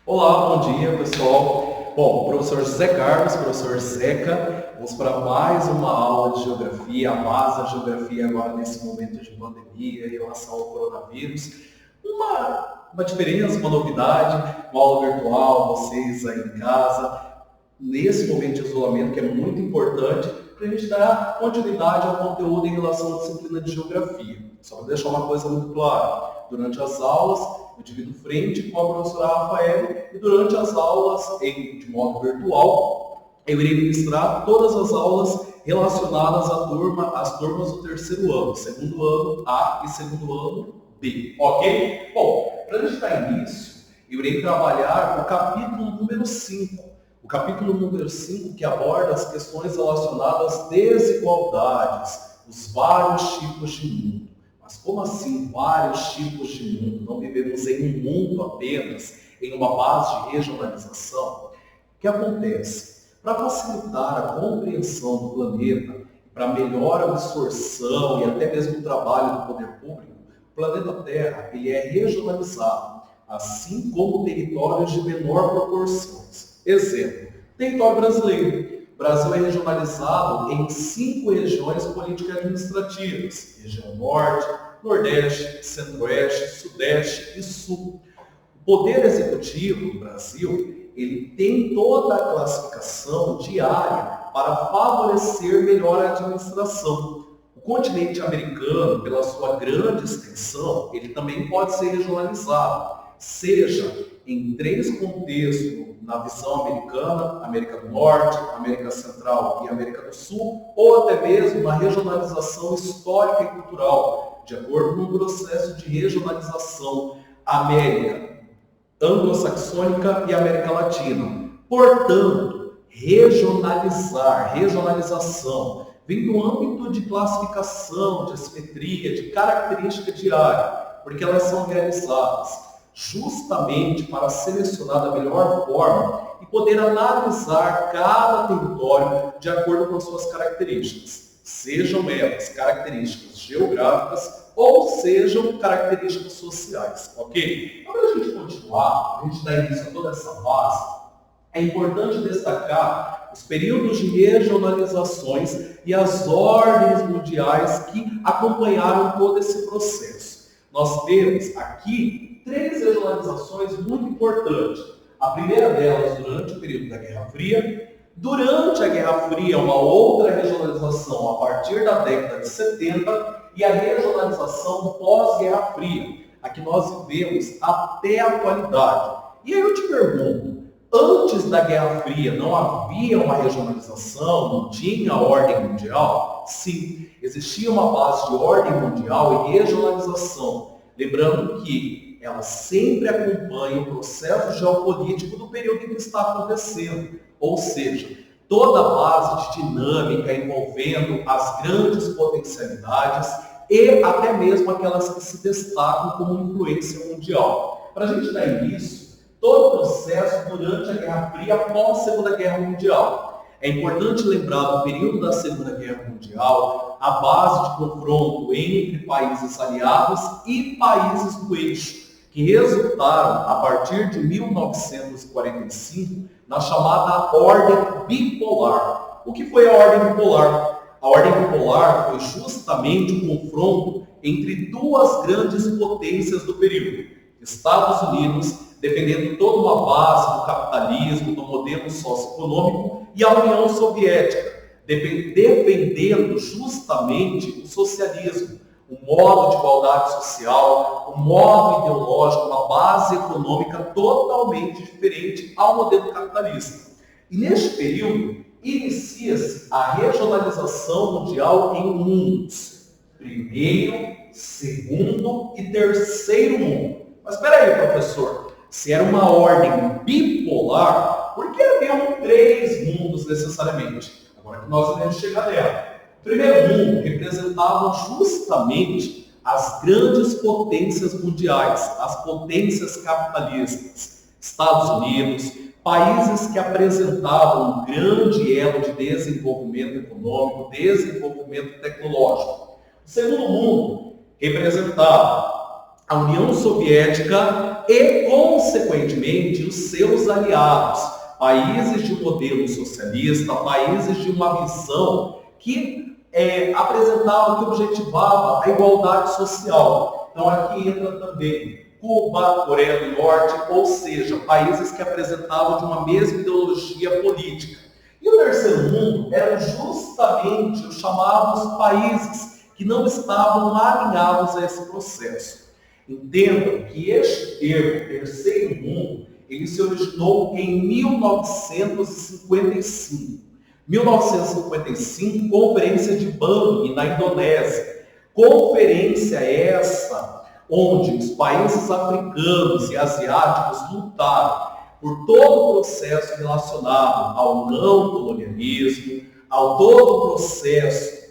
Olá, bom dia pessoal. Bom, professor José Carlos, professor Zeca, vamos para mais uma aula de geografia, a base da geografia agora nesse momento de pandemia em relação ao coronavírus. Uma diferença, uma novidade, uma aula virtual, vocês aí em casa, nesse momento de isolamento que é muito importante para a gente dar continuidade ao conteúdo em relação à disciplina de geografia. Só para deixar uma coisa muito clara, durante as aulas eu divido frente com a professora Rafaela e durante as aulas, de modo virtual, eu irei ministrar todas as aulas relacionadas às turmas do terceiro ano, segundo ano A e segundo ano B, ok? Bom, para a gente dar início, eu irei trabalhar o capítulo número 5. O capítulo número 5 que aborda as questões relacionadas às desigualdades, os vários tipos de mundo. Mas como assim vários tipos de mundo? Não vivemos em um mundo apenas, em uma base de regionalização? O que acontece? Para facilitar a compreensão do planeta, para melhor absorção e até mesmo o trabalho do poder público, o planeta Terra ele é regionalizado, assim como territórios de menor proporções. Exemplo, território brasileiro. O Brasil é regionalizado em 5 regiões político-administrativas: região norte, nordeste, centro-oeste, sudeste e sul. O poder executivo do Brasil, ele tem toda a classificação diária para favorecer melhor a administração. O continente americano, pela sua grande extensão, ele também pode ser regionalizado, seja em 3 contextos, na visão americana, América do Norte, América Central e América do Sul, ou até mesmo uma regionalização histórica e cultural, de acordo com o processo de regionalização América anglo-saxônica e América Latina. Portanto, regionalização, vem do âmbito de classificação, de assimetria, de característica diária, porque elas são realizadas justamente para selecionar da melhor forma e poder analisar cada território de acordo com as suas características, sejam elas características geográficas ou sejam características sociais, ok? Então, para a gente continuar, a gente dar início a toda essa base, é importante destacar os períodos de regionalizações e as ordens mundiais que acompanharam todo esse processo. Nós temos aqui 3 regionalizações muito importantes. A primeira delas durante o período da Guerra Fria. Durante a Guerra Fria, uma outra regionalização a partir da década de 70 e a regionalização pós-Guerra Fria, a que nós vivemos até a atualidade. E aí eu te pergunto, antes da Guerra Fria não havia uma regionalização, não tinha ordem mundial? Sim, existia uma base de ordem mundial e regionalização. Lembrando que ela sempre acompanha o processo geopolítico do período em que está acontecendo. Ou seja, toda a base de dinâmica envolvendo as grandes potencialidades e até mesmo aquelas que se destacam como influência mundial. Para a gente dar início, todo o processo durante a Guerra Fria após a Segunda Guerra Mundial. É importante lembrar do período da Segunda Guerra Mundial, a base de confronto entre países aliados e países do eixo, que resultaram, a partir de 1945, na chamada Ordem Bipolar. O que foi a Ordem Bipolar? A Ordem Bipolar foi justamente o confronto entre 2 grandes potências do período. Estados Unidos, defendendo toda uma base do capitalismo, do modelo socioeconômico, e a União Soviética, defendendo justamente o socialismo, o modo de igualdade social, o modo ideológico, uma base econômica totalmente diferente ao modelo capitalista. E neste período, inicia-se a regionalização mundial em mundos. Primeiro, segundo e terceiro mundo. Mas espera aí, professor, se era uma ordem bipolar, por que haviam 3 mundos necessariamente? Agora que nós iremos chegar nela. O primeiro mundo representava justamente as grandes potências mundiais, as potências capitalistas, Estados Unidos, países que apresentavam um grande elo de desenvolvimento econômico, desenvolvimento tecnológico. O segundo mundo representava a União Soviética e, consequentemente, os seus aliados, países de um modelo socialista, países de uma visão que apresentava, que objetivava a igualdade social. Então aqui entra também Cuba, Coreia do Norte, ou seja, países que apresentavam de uma mesma ideologia política. E o terceiro mundo eram justamente os chamados países que não estavam alinhados a esse processo. Entendam que este termo, terceiro mundo, ele se originou em 1955. 1955, Conferência de Bangui, na Indonésia. Conferência essa onde os países africanos e asiáticos lutaram por todo o processo relacionado ao não colonialismo, ao todo o processo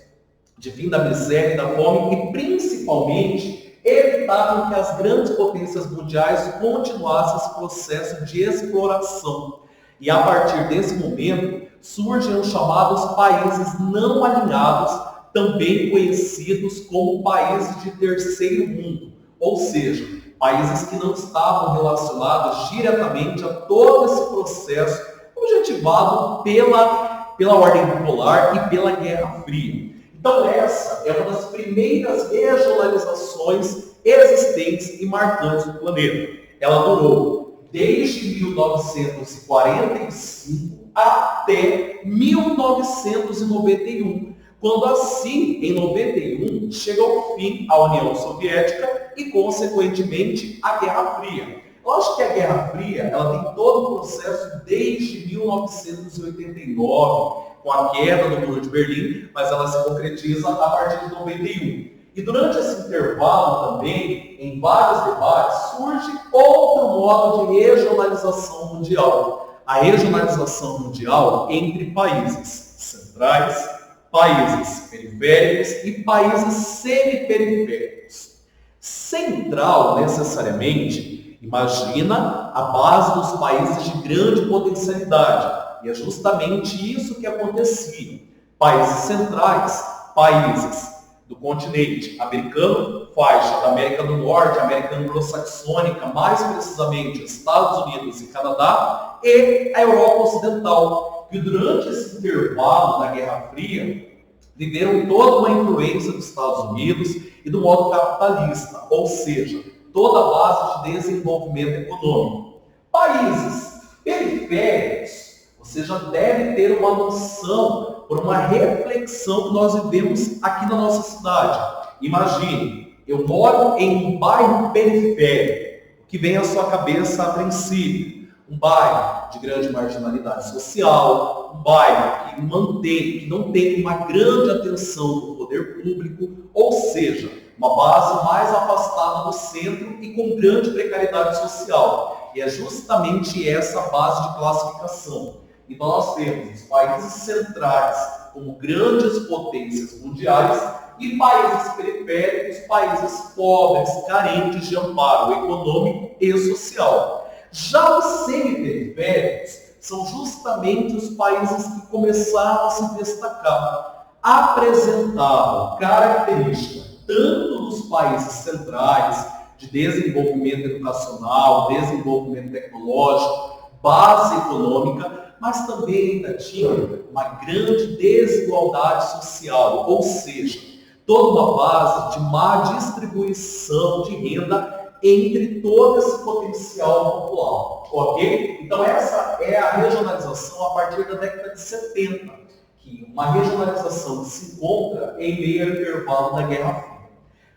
de fim da miséria e da fome e, principalmente, evitaram que as grandes potências mundiais continuassem esse processo de exploração. E a partir desse momento, surgem os chamados países não alinhados, também conhecidos como países de terceiro mundo, ou seja, países que não estavam relacionados diretamente a todo esse processo objetivado pela ordem bipolar e pela Guerra Fria. Então essa é uma das primeiras regionalizações existentes e marcantes do planeta. Ela durou desde 1945 até 1991, quando assim, em 91, chega ao fim a União Soviética e, consequentemente, a Guerra Fria. Lógico que a Guerra Fria ela tem todo o processo desde 1989, com a queda do Muro de Berlim, mas ela se concretiza a partir de 91. E durante esse intervalo também, em vários debates, surge outro modo de regionalização mundial. A regionalização mundial entre países centrais, países periféricos e países semiperiféricos. Central, necessariamente, imagina a base dos países de grande potencialidade. E é justamente isso que acontecia. Países centrais, países do continente americano, faixa da América do Norte, América anglo-saxônica, mais precisamente Estados Unidos e Canadá, e a Europa Ocidental, que durante esse intervalo da Guerra Fria, viveram toda uma influência dos Estados Unidos e do modo capitalista, ou seja, toda a base de desenvolvimento econômico. Países periféricos, você já deve ter uma noção por uma reflexão que nós vivemos aqui na nossa cidade. Imagine, eu moro em um bairro periférico, o que vem à sua cabeça a princípio. Um bairro de grande marginalidade social, um bairro que não tem uma grande atenção do poder público, ou seja, uma base mais afastada do centro e com grande precariedade social. E é justamente essa base de classificação. Então nós temos os países centrais como grandes potências mundiais e países periféricos, países pobres, carentes de amparo econômico e social. Já os semiperiféricos são justamente os países que começaram a se destacar, apresentavam características tanto dos países centrais, de desenvolvimento educacional, desenvolvimento tecnológico, base econômica, mas também ainda tinha uma grande desigualdade social, ou seja, toda uma base de má distribuição de renda entre todo esse potencial popular, ok? Então essa é a regionalização a partir da década de 70, que uma regionalização que se encontra em meio ao intervalo da Guerra Fria.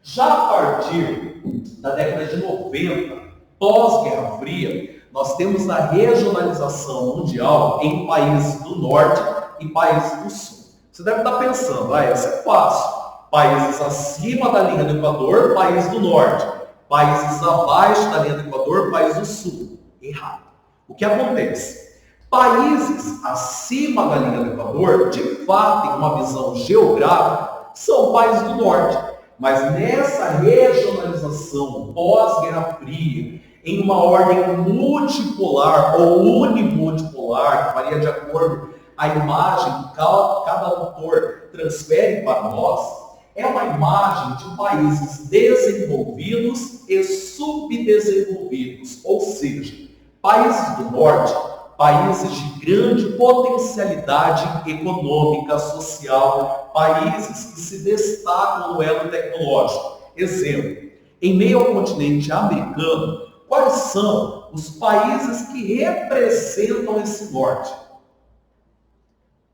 Já a partir da década de 90, pós-Guerra Fria, nós temos a regionalização mundial em países do norte e países do sul. Você deve estar pensando, essa é fácil. Países acima da linha do Equador, país do norte. Países abaixo da linha do Equador, país do sul. Errado. O que acontece? Países acima da linha do Equador, de fato, em uma visão geográfica, são países do norte. Mas nessa regionalização pós-Guerra Fria, em uma ordem multipolar ou unimultipolar, que varia de acordo a imagem que cada autor transfere para nós, é uma imagem de países desenvolvidos e subdesenvolvidos, ou seja, países do norte, países de grande potencialidade econômica, social, países que se destacam no elo tecnológico. Exemplo, em meio ao continente americano, quais são os países que representam esse norte?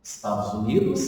Estados Unidos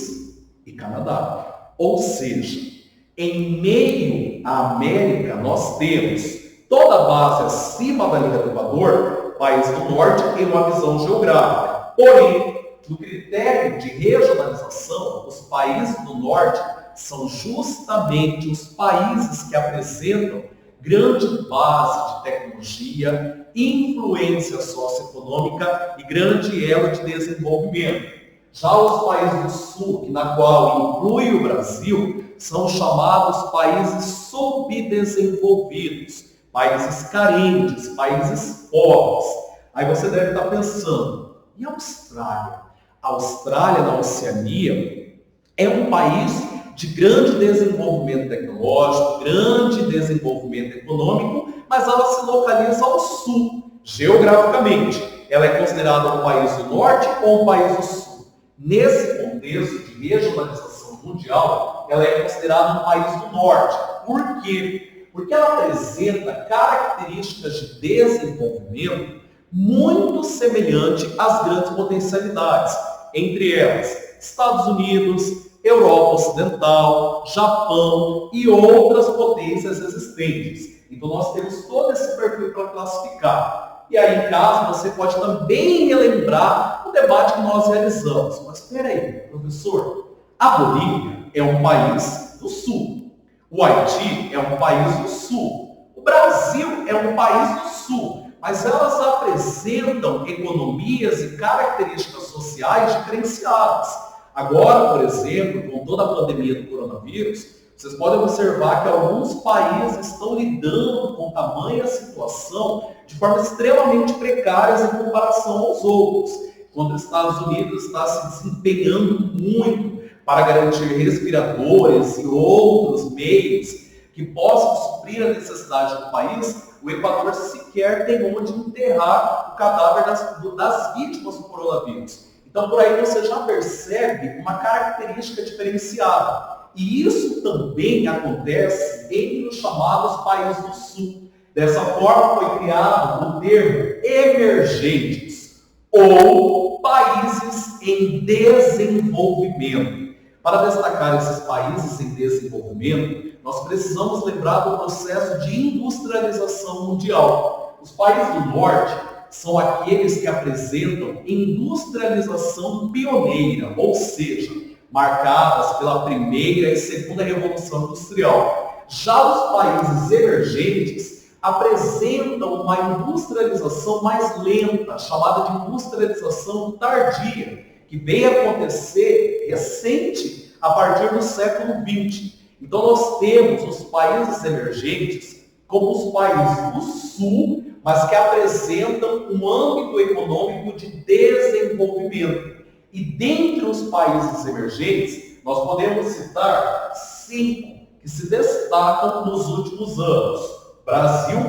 e Canadá. Ou seja, em meio à América, nós temos toda a base acima da linha do Equador, país do norte em uma visão geográfica. Porém, no critério de regionalização, os países do norte são justamente os países que apresentam grande base de tecnologia, influência socioeconômica e grande elo de desenvolvimento. Já os países do sul, na qual inclui o Brasil, são chamados países subdesenvolvidos, países carentes, países pobres. Aí você deve estar pensando, e a Austrália? A Austrália, na Oceania, é um país de grande desenvolvimento tecnológico, grande desenvolvimento econômico, mas ela se localiza ao sul, geograficamente. Ela é considerada um país do norte ou um país do sul? Nesse contexto de regionalização mundial, ela é considerada um país do norte. Por quê? Porque ela apresenta características de desenvolvimento muito semelhantes às grandes potencialidades, entre elas Estados Unidos, Europa Ocidental, Japão e outras potências existentes. Então nós temos todo esse perfil para classificar. E aí, em casa, você pode também relembrar o debate que nós realizamos. Mas espera aí, professor, a Bolívia é um país do sul. O Haiti é um país do sul. O Brasil é um país do sul. Mas elas apresentam economias e características sociais diferenciadas. Agora, por exemplo, com toda a pandemia do coronavírus, vocês podem observar que alguns países estão lidando com tamanha situação de forma extremamente precária em comparação aos outros. Enquanto os Estados Unidos está se desempenhando muito para garantir respiradores e outros meios que possam suprir a necessidade do país, o Equador sequer tem onde enterrar o cadáver das vítimas do coronavírus. Então, por aí você já percebe uma característica diferenciada. E isso também acontece entre os chamados países do sul. Dessa forma foi criado o termo emergentes ou países em desenvolvimento. Para destacar esses países em desenvolvimento, nós precisamos lembrar do processo de industrialização mundial. Os países do norte são aqueles que apresentam industrialização pioneira, ou seja, marcadas pela primeira e segunda revolução industrial. Já os países emergentes apresentam uma industrialização mais lenta, chamada de industrialização tardia, que veio acontecer recente a partir do século XX. Então nós temos os países emergentes como os países do sul, mas que apresentam um âmbito econômico de desenvolvimento. E dentre os países emergentes, nós podemos citar 5 que se destacam nos últimos anos: Brasil,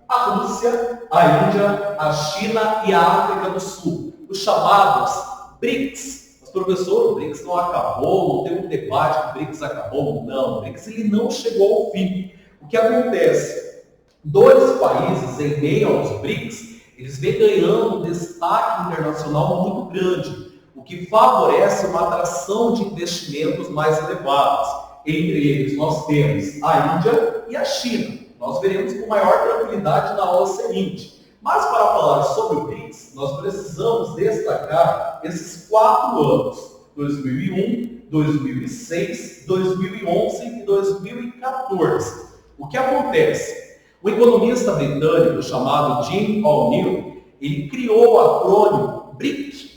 a Rússia, a Índia, a China e a África do Sul, os chamados BRICS. Mas, professor, o BRICS não acabou, não tem um debate que o BRICS acabou. Não, o BRICS ele não chegou ao fim. O que acontece? 2 países em meio aos BRICS, eles vêm ganhando um destaque internacional muito grande, o que favorece uma atração de investimentos mais elevados. Entre eles, nós temos a Índia e a China. Nós veremos com maior tranquilidade na aula seguinte. Mas para falar sobre o BRICS, nós precisamos destacar esses 4 anos, 2001, 2006, 2011 e 2014. O que acontece? O economista britânico chamado Jim O'Neill, ele criou o acrônimo BRIC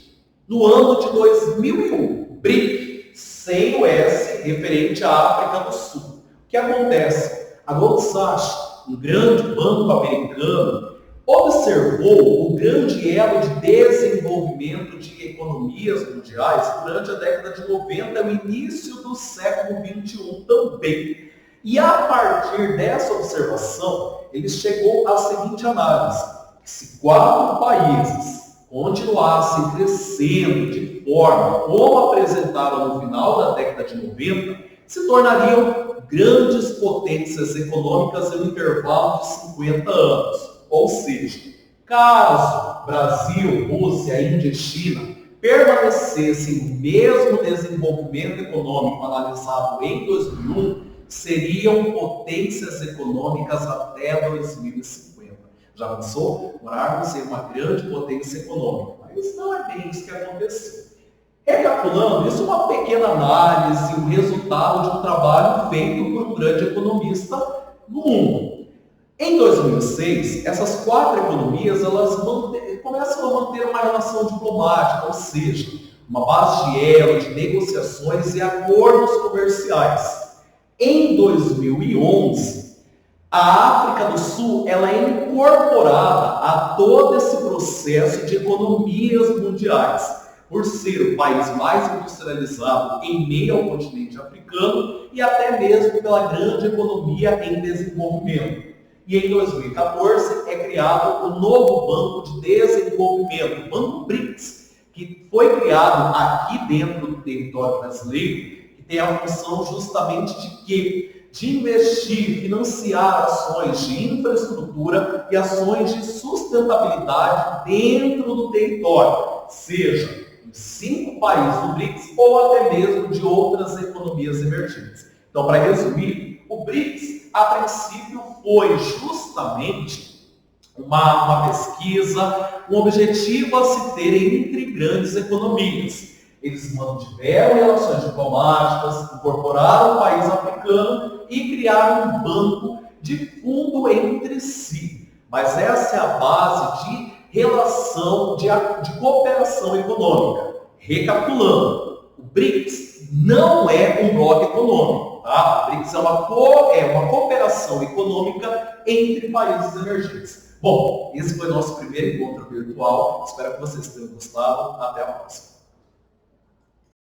no ano de 2001. BRIC, sem o S, referente à África do Sul. O que acontece? A Goldman Sachs, um grande banco americano, observou o grande elo de desenvolvimento de economias mundiais durante a década de 90 e o início do século XXI também. E a partir dessa observação, ele chegou à seguinte análise: se 4 países continuassem crescendo de forma como apresentaram no final da década de 90, se tornariam grandes potências econômicas em um intervalo de 50 anos. Ou seja, caso Brasil, Rússia, Índia e China permanecessem no mesmo desenvolvimento econômico analisado em 2001, seriam potências econômicas até 2050. Já pensou? Morarmos em uma grande potência econômica. Mas não é bem isso que aconteceu. Recapitulando, isso é uma pequena análise, um resultado de um trabalho feito por um grande economista no mundo. Em 2006, essas 4 economias elas começam a manter uma relação diplomática, ou seja, uma base de elo, de negociações e acordos comerciais. Em 2011, a África do Sul ela é incorporada a todo esse processo de economias mundiais, por ser o país mais industrializado em meio ao continente africano e até mesmo pela grande economia em desenvolvimento. E em 2014 é criado o novo Banco de Desenvolvimento, o Banco BRICS, que foi criado aqui dentro do território brasileiro, que tem a função justamente de quê? De investir, financiar ações de infraestrutura e ações de sustentabilidade dentro do território, seja dos 5 países do BRICS ou até mesmo de outras economias emergentes. Então, para resumir, o BRICS, a princípio, foi justamente uma pesquisa, um objetivo a se ter entre grandes economias. Eles mantiveram relações diplomáticas, incorporaram o país africano e criaram um banco de fundo entre si. Mas essa é a base de relação, de cooperação econômica. Recapitulando, o BRICS não é um bloco econômico. Tá? O BRICS é uma cooperação econômica entre países emergentes. Bom, esse foi o nosso primeiro encontro virtual. Espero que vocês tenham gostado. Até a próxima.